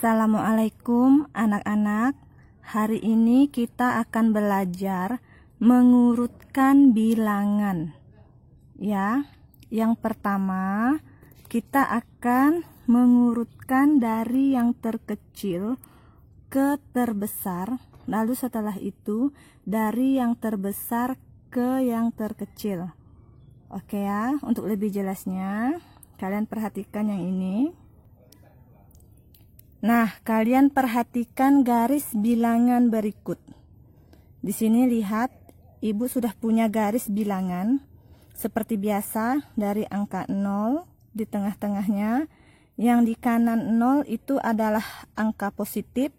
Assalamualaikum anak-anak. Hari ini kita akan belajar mengurutkan bilangan. Ya, yang pertama kita akan mengurutkan dari yang terkecil ke terbesar. Lalu setelah itu dari yang terbesar ke yang terkecil. Oke ya, untuk lebih jelasnya kalian perhatikan yang ini. Nah, kalian perhatikan garis bilangan berikut. Di sini lihat, Ibu sudah punya garis bilangan. Seperti biasa, dari angka 0 di tengah-tengahnya. Yang di kanan 0 itu adalah angka positif.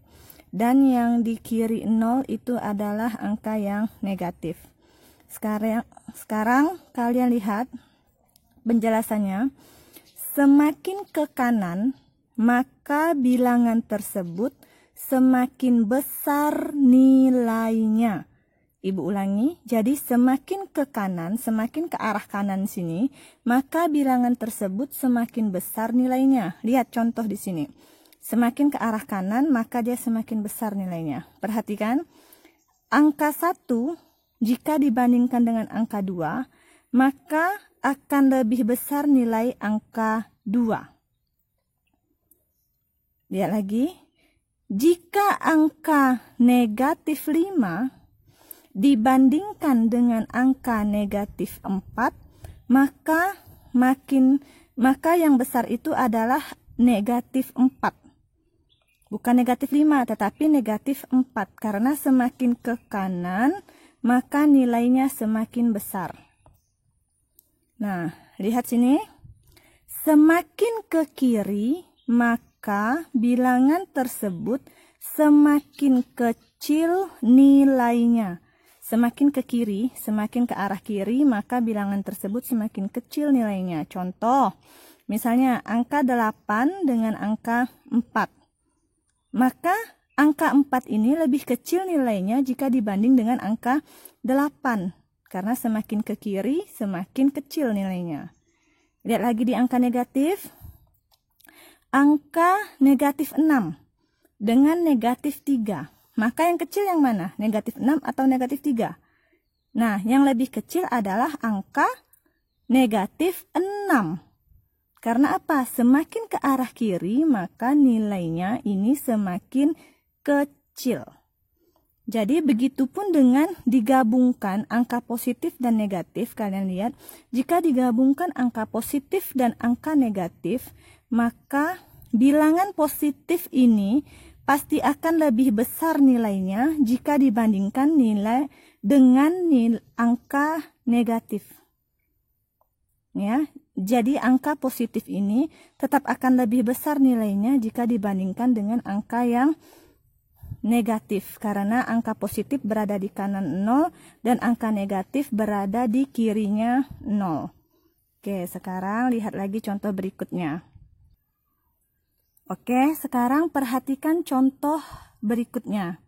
Dan yang di kiri 0 itu adalah angka yang negatif. Sekarang kalian lihat penjelasannya. Semakin ke kanan, maka bilangan tersebut semakin besar nilainya. Ibu ulangi, jadi semakin ke kanan, semakin ke arah kanan sini, maka bilangan tersebut semakin besar nilainya. Lihat contoh di sini. Semakin ke arah kanan, maka dia semakin besar nilainya. Perhatikan, angka 1 jika dibandingkan dengan angka 2, maka akan lebih besar nilai angka 2. Lihat lagi, jika angka negatif 5 dibandingkan dengan angka negatif 4, maka yang besar itu adalah negatif 4. Bukan negatif 5, tetapi negatif 4. Karena semakin ke kanan, maka nilainya semakin besar. Nah, lihat sini. Semakin ke kiri, maka bilangan tersebut semakin kecil nilainya. Semakin ke kiri, semakin ke arah kiri, maka bilangan tersebut semakin kecil nilainya. Contoh, misalnya angka 8 dengan angka 4. Maka angka 4 ini lebih kecil nilainya jika dibanding dengan angka 8. Karena semakin ke kiri, semakin kecil nilainya. Lihat lagi di angka negatif. Angka negatif 6 dengan negatif 3. Maka yang kecil yang mana? Negatif 6 atau negatif 3? Nah, yang lebih kecil adalah angka negatif 6. Karena apa? Semakin ke arah kiri, maka nilainya ini semakin kecil. Jadi, begitupun dengan digabungkan angka positif dan negatif. Kalian lihat, jika digabungkan angka positif dan angka negatif, maka bilangan positif ini pasti akan lebih besar nilainya jika dibandingkan nilai dengan angka negatif. Ya, jadi angka positif ini tetap akan lebih besar nilainya jika dibandingkan dengan angka yang negatif. Karena angka positif berada di kanan 0 dan angka negatif berada di kirinya 0. Oke, sekarang lihat lagi contoh berikutnya. Oke, sekarang perhatikan contoh berikutnya.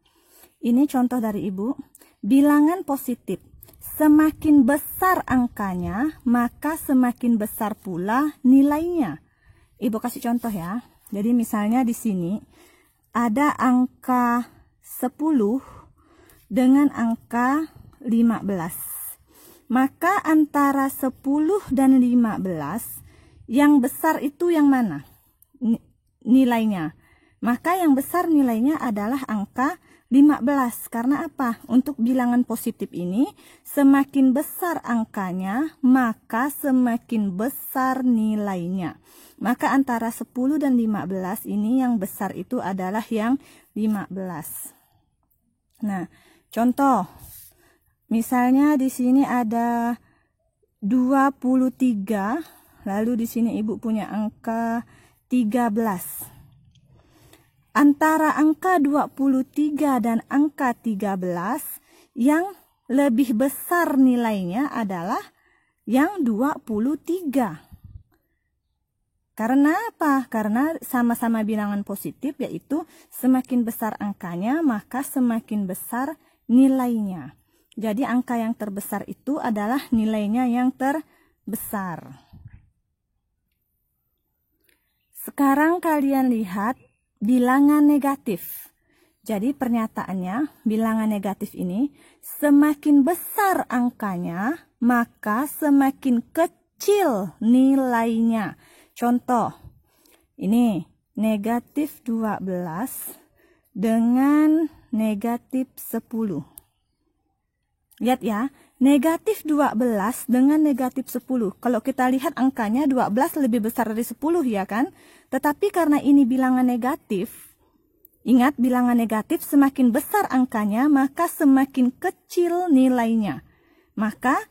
Ini contoh dari Ibu. Bilangan positif. Semakin besar angkanya, maka semakin besar pula nilainya. Ibu kasih contoh ya. Jadi misalnya di sini ada angka 10 dengan angka 15. Maka antara 10 dan 15, yang besar itu yang mana? Nilainya. Maka yang besar nilainya adalah angka 15. Karena apa? Untuk bilangan positif ini, semakin besar angkanya, maka semakin besar nilainya. Maka antara 10 dan 15 ini yang besar itu adalah yang 15. Nah, contoh. Misalnya di sini ada 23, lalu di sini Ibu punya angka 13. Antara angka 23 dan angka 13, yang lebih besar nilainya adalah yang 23. Karena apa? Karena sama-sama bilangan positif, yaitu semakin besar angkanya, maka semakin besar nilainya. Jadi angka yang terbesar itu adalah nilainya yang terbesar. Sekarang kalian lihat bilangan negatif. Jadi pernyataannya, bilangan negatif ini semakin besar angkanya, maka semakin kecil nilainya. Contoh, ini negatif 12 dengan negatif 10. Lihat ya, negatif 12 dengan negatif 10. Kalau kita lihat angkanya 12 lebih besar dari 10 ya kan? Tetapi karena ini bilangan negatif, ingat bilangan negatif semakin besar angkanya maka semakin kecil nilainya. Maka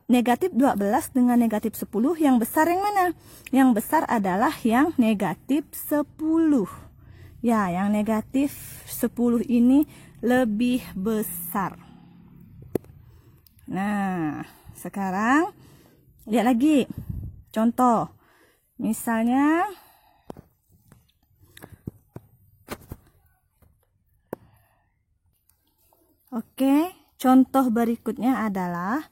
negatif 12 dengan negatif 10 yang besar yang mana? Yang besar adalah yang negatif 10. Ya, yang negatif 10 ini lebih besar. Nah, sekarang lihat lagi contoh. Misalnya oke, contoh berikutnya adalah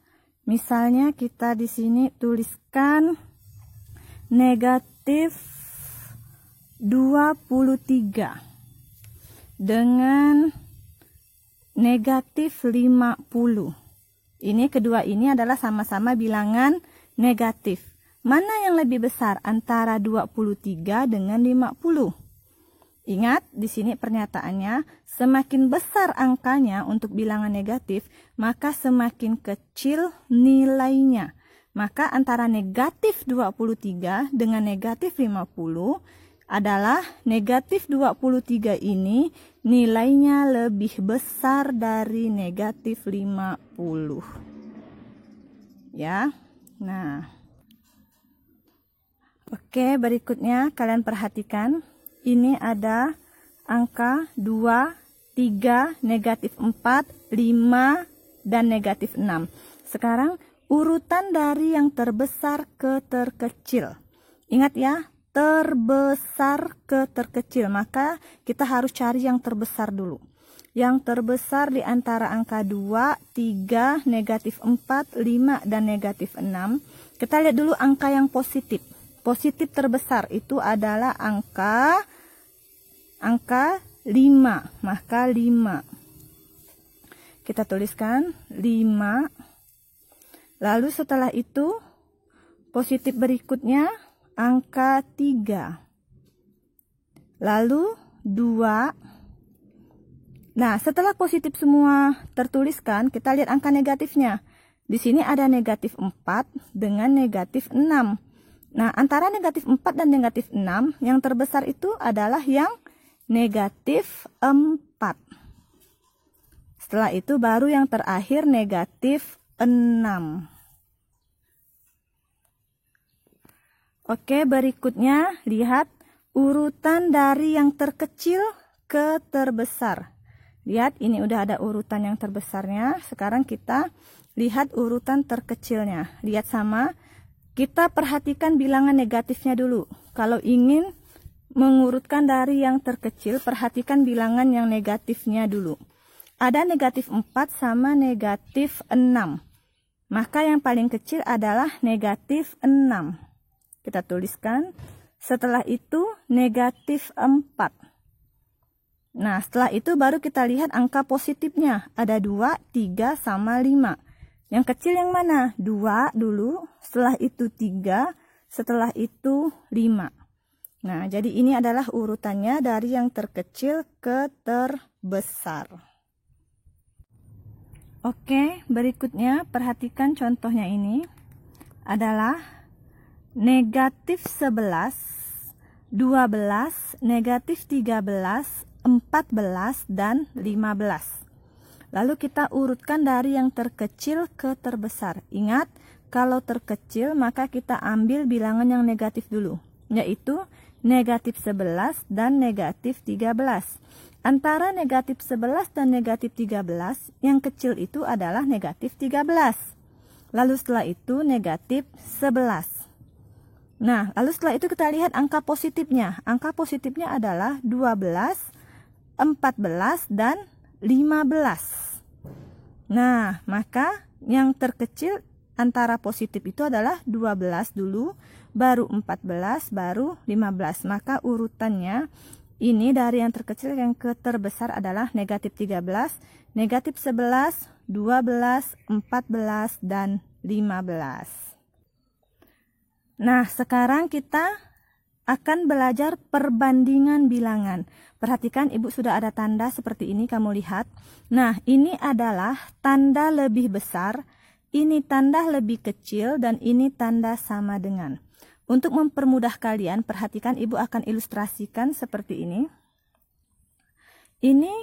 misalnya kita di sini tuliskan negatif 23 dengan negatif 50. Ini kedua ini adalah sama-sama bilangan negatif. Mana yang lebih besar antara 23 dengan 50? Ingat, di sini pernyataannya, semakin besar angkanya untuk bilangan negatif, maka semakin kecil nilainya. Maka antara negatif 23 dengan negatif 50 adalah negatif 23 ini nilainya lebih besar dari negatif 50. Ya, nah. Oke, berikutnya kalian perhatikan. Ini ada angka 2, 3, negatif 4, 5, dan negatif 6. Sekarang urutan dari yang terbesar ke terkecil. Ingat ya, terbesar ke terkecil. Maka kita harus cari yang terbesar dulu. Yang terbesar di antara angka 2, 3, negatif 4, 5, dan negatif 6. Kita lihat dulu angka yang positif. Positif terbesar itu adalah angka 5. Maka 5. Kita tuliskan 5. Lalu setelah itu positif berikutnya angka 3. Lalu 2. Nah, setelah positif semua tertuliskan, kita lihat angka negatifnya. Di sini ada negatif 4 dengan negatif 6. Nah, antara negatif 4 dan negatif 6, yang terbesar itu adalah yang negatif 4. Setelah itu baru yang terakhir negatif 6. Oke, berikutnya lihat urutan dari yang terkecil ke terbesar. Lihat, ini udah ada urutan yang terbesarnya. Sekarang kita lihat urutan terkecilnya. Lihat sama, kita perhatikan bilangan negatifnya dulu. Kalau ingin mengurutkan dari yang terkecil, perhatikan bilangan yang negatifnya dulu. Ada negatif 4 sama negatif 6. Maka yang paling kecil adalah negatif 6. Kita tuliskan. Setelah itu negatif 4. Nah, setelah itu baru kita lihat angka positifnya. Ada 2, 3, sama 5. Yang kecil yang mana? 2 dulu, setelah itu 3, setelah itu 5. Nah, jadi ini adalah urutannya dari yang terkecil ke terbesar. Oke, berikutnya perhatikan contohnya ini adalah negatif 11, 12, negatif 13, 14, dan 15. Lalu kita urutkan dari yang terkecil ke terbesar. Ingat, kalau terkecil maka kita ambil bilangan yang negatif dulu, yaitu negatif 11 dan negatif 13. Antara negatif 11 dan negatif 13, yang kecil itu adalah negatif 13. Lalu setelah itu negatif 11. Nah, lalu setelah itu kita lihat angka positifnya. Angka positifnya adalah 12, 14, dan 15. Nah, maka yang terkecil antara positif itu adalah 12 dulu, baru 14, baru 15. Maka urutannya Ini dari yang terkecil yang ke terbesar adalah negatif 13, negatif 11, 12, 14, dan 15. Nah, sekarang kita akan belajar perbandingan bilangan. Perhatikan, Ibu sudah ada tanda seperti ini, kamu lihat. Nah, ini adalah tanda lebih besar, ini tanda lebih kecil, dan ini tanda sama dengan. Untuk mempermudah kalian, perhatikan Ibu akan ilustrasikan seperti ini. Ini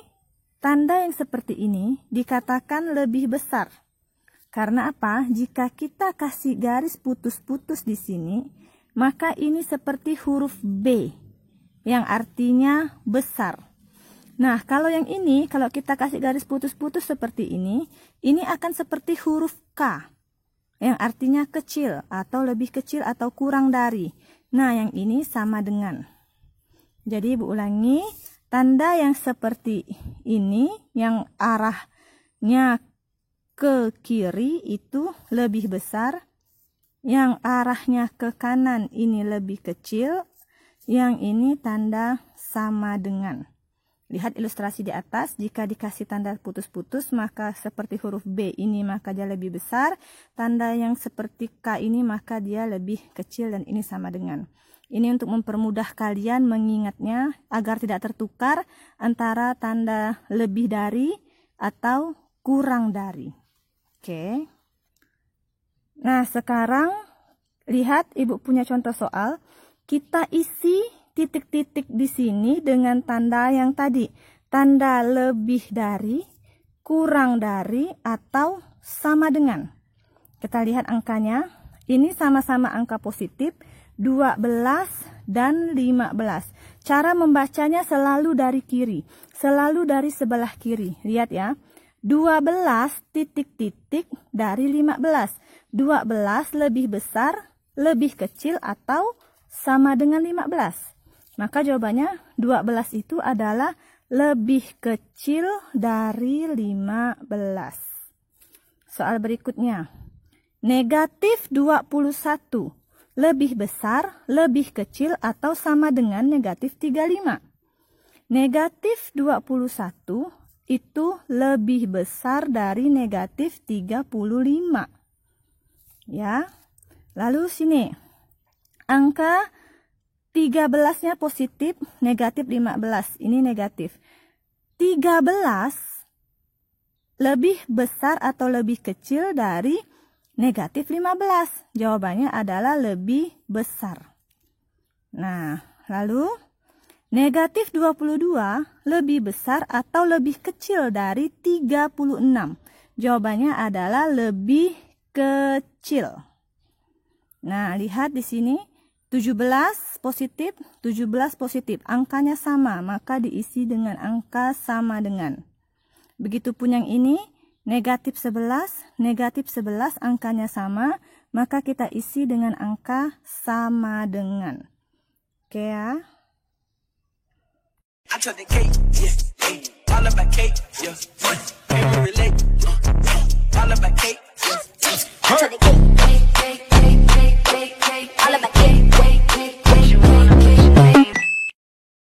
tanda yang seperti ini dikatakan lebih besar. Karena apa? Jika kita kasih garis putus-putus di sini, maka ini seperti huruf B, yang artinya besar. Nah, kalau yang ini, kalau kita kasih garis putus-putus seperti ini akan seperti huruf K, yang artinya kecil, atau lebih kecil, atau kurang dari. Nah, yang ini sama dengan. Jadi, Ibu ulangi, tanda yang seperti ini, yang arahnya ke kiri itu lebih besar, yang arahnya ke kanan ini lebih kecil, yang ini tanda sama dengan. Lihat ilustrasi di atas, jika dikasih tanda putus-putus maka seperti huruf B ini maka dia lebih besar, tanda yang seperti K ini maka dia lebih kecil, dan ini sama dengan. Ini untuk mempermudah kalian mengingatnya agar tidak tertukar antara tanda lebih dari atau kurang dari. Oke. Nah, sekarang lihat Ibu punya contoh soal. Kita isi titik-titik di sini dengan tanda yang tadi. Tanda lebih dari, kurang dari, atau sama dengan. Kita lihat angkanya. Ini sama-sama angka positif, 12 dan 15. Cara membacanya selalu dari kiri, selalu dari sebelah kiri. Lihat ya. 12 titik-titik dari 15. 12 lebih besar, lebih kecil, atau sama dengan 15. Maka jawabannya 12 itu adalah lebih kecil dari 15. Soal berikutnya. Negatif 21 lebih besar, lebih kecil, atau sama dengan negatif 35. Negatif 21 itu lebih besar dari negatif 35. Ya. Lalu sini. Angka 13-nya positif, negatif 15. Ini negatif. 13 lebih besar atau lebih kecil dari negatif 15. Jawabannya adalah lebih besar. Nah, lalu negatif 22 lebih besar atau lebih kecil dari 36. Jawabannya adalah lebih kecil. Nah, lihat di sini 17 positif, 17 positif. Angkanya sama, maka diisi dengan angka sama dengan. Begitupun yang ini, negatif 11 angkanya sama, maka kita isi dengan angka sama dengan. Oke ya. I took the cake, yeah, all about cake, yeah, can we relate, all about cake, yeah, I took the cake.